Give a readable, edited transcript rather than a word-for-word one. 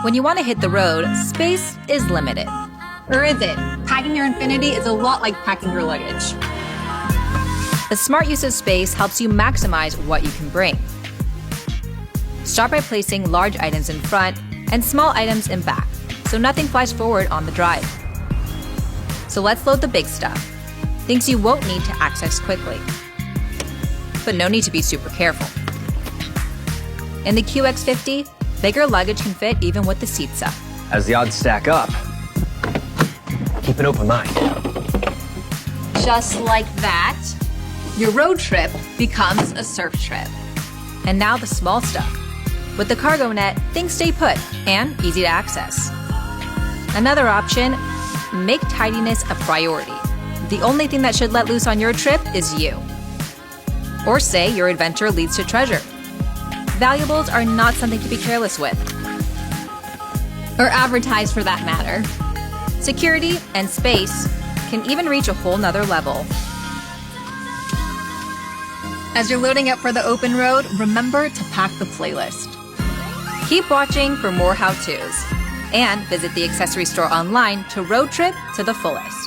When you want to hit the road, space is limited. Or is it? Packing your Infiniti is a lot like packing your luggage. The smart use of space helps you maximize what you can bring. Start by placing large items in front and small items in back, so nothing flies forward on the drive. So let's load the big stuff, things you won't need to access quickly. But no need to be super careful. In the QX50, bigger luggage can fit even with the seats up. As the odds stack up, keep an open mind. Just like that, your road trip becomes a surf trip. And now the small stuff. With the cargo net, things stay put and easy to access. Another option, make tidiness a priority. The only thing that should let loose on your trip is you. Or say your adventure leads to treasure. Valuables are not something to be careless with. Or advertise for that matter. Security and space can even reach a whole nother level. As you're loading up for the open road, remember to pack the playlist. Keep watching for more how-tos. And visit the accessory store online to road trip to the fullest.